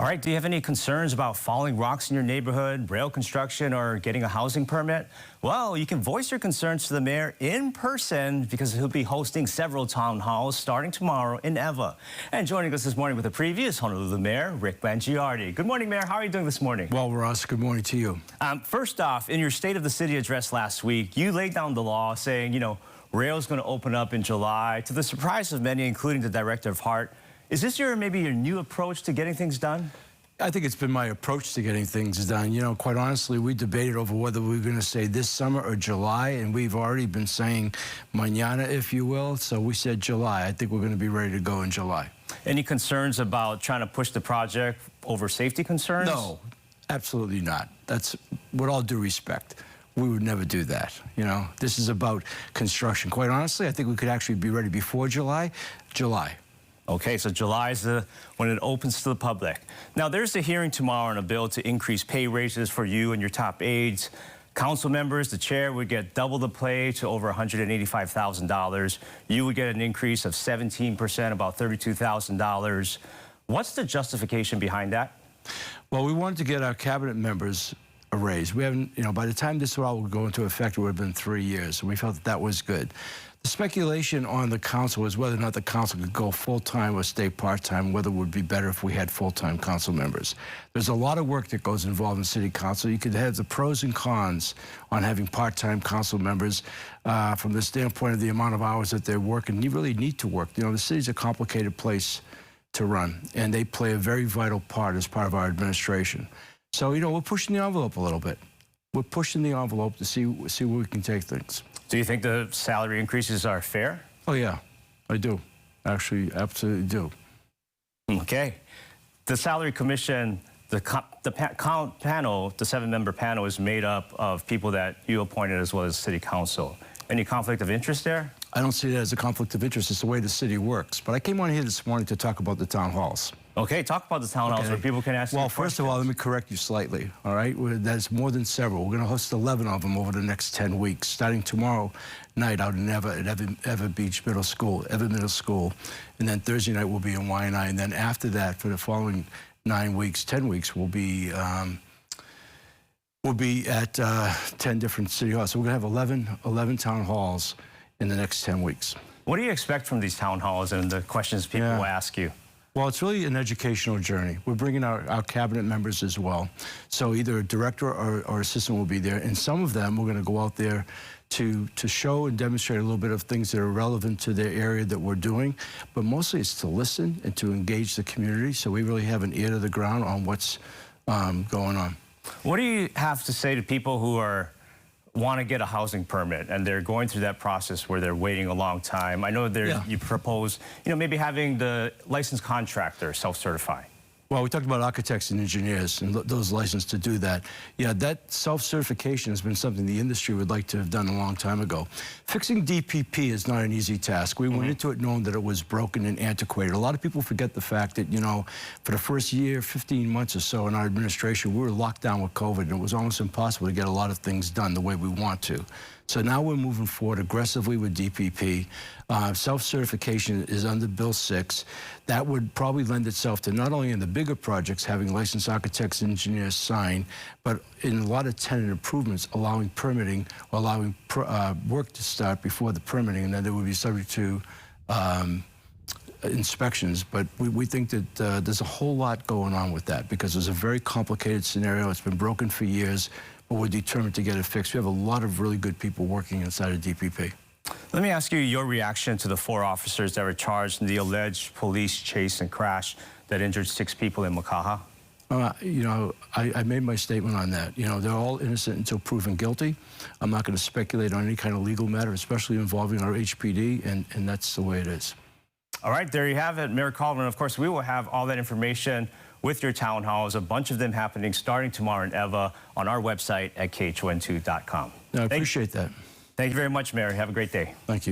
All right, do you have any concerns about falling rocks in your neighborhood, rail construction, or getting a housing permit? Well, you can voice your concerns to the mayor in person because he'll be hosting several town halls starting tomorrow in Eva. And joining us this morning with a preview is Honolulu Mayor Rick Mangiardi. Good morning, Mayor. How are you doing this morning? Well, Ross, good morning to you. First off, in your State of the City address last week, you laid down the law saying, rail's going to open up in July, to the surprise of many, including the director of HART. Is this maybe your new approach to getting things done? I think it's been my approach to getting things done. Quite honestly, we debated over whether we were going to say this summer or July, and we've already been saying mañana, if you will. So we said July. I think we're going to be ready to go in July. Any concerns about trying to push the project over safety concerns? No, absolutely not. That's, with all due respect, we would never do that. This is about construction. Quite honestly, I think we could actually be ready before July. Okay, so July is when it opens to the public. Now, there's a hearing tomorrow on a bill to increase pay raises for you and your top aides. Council members, the chair would get double the pay to over $185,000. You would get an increase of 17%, about $32,000. What's the justification behind that? Well, we wanted to get our cabinet members a raise. We haven't, by the time this all would go into effect, it would have been 3 years, and we felt that was good. The speculation on the council is whether or not the council could go full-time or stay part-time, whether it would be better if we had full-time council members. There's a lot of work that goes involved in city council. You could have the pros and cons on having part-time council members from the standpoint of the amount of hours that they're working. You really need to work. The city's a complicated place to run, and they play a very vital part as part of our administration. So, we're pushing the envelope a little bit. We're pushing the envelope to see where we can take things. Do you think the salary increases are fair? Oh, yeah, I do. Actually, absolutely do. Okay. The Salary Commission, the panel, the 7-member panel is made up of people that you appointed as well as City Council. Any conflict of interest there? I don't see that as a conflict of interest. It's the way the city works. But I came on here this morning to talk about the town halls. Okay, talk about the town halls where people can ask you questions. Well, first of all, let me correct you slightly, all right? That's more than several. We're going to host 11 of them over the next 10 weeks, starting tomorrow night out in Eva at Eva Beach Middle School, and then Thursday night we'll be in Waianae, and then after that, for the following 10 weeks, we'll be at 10 different city halls. So we're going to have 11 town halls in the next 10 weeks. What do you expect from these town halls and the questions people will ask you? Well, it's really an educational journey. We're bringing our cabinet members as well. So either a director or assistant will be there. And some of them, we're going to go out there to show and demonstrate a little bit of things that are relevant to their area that we're doing. But mostly it's to listen and to engage the community. So we really have an ear to the ground on what's going on. What do you have to say to people who want to get a housing permit and they're going through that process where they're waiting a long time? I know you propose, maybe having the licensed contractor self-certify. Well, we talked about architects and engineers and those licensed to do that. Yeah, that self-certification has been something the industry would like to have done a long time ago. Fixing DPP is not an easy task. We went into it knowing that it was broken and antiquated. A lot of people forget the fact that, for the first year, 15 months or so in our administration, we were locked down with COVID, and it was almost impossible to get a lot of things done the way we want to. So now we're moving forward aggressively with DPP. Self-certification is under Bill 6. That would probably lend itself to not only in the bigger projects having licensed architects and engineers sign, but in a lot of tenant improvements allowing permitting, or allowing work to start before the permitting, and then they would be subject to inspections. But we think that there's a whole lot going on with that because it's a very complicated scenario. It's been broken for years, but we're determined to get it fixed. We have a lot of really good people working inside of DPP. Let me ask you your reaction to the 4 officers that were charged in the alleged police chase and crash that injured 6 people in Makaha. I made my statement on that. They're all innocent until proven guilty. I'm not going to speculate on any kind of legal matter, especially involving our HPD, and that's the way it is. All right, there you have it, Mayor Colvin. Of course, we will have all that information with your town halls, a bunch of them happening starting tomorrow in Eva on our website at KHON2.com. I appreciate that. Thank you very much, Mayor. Have a great day. Thank you.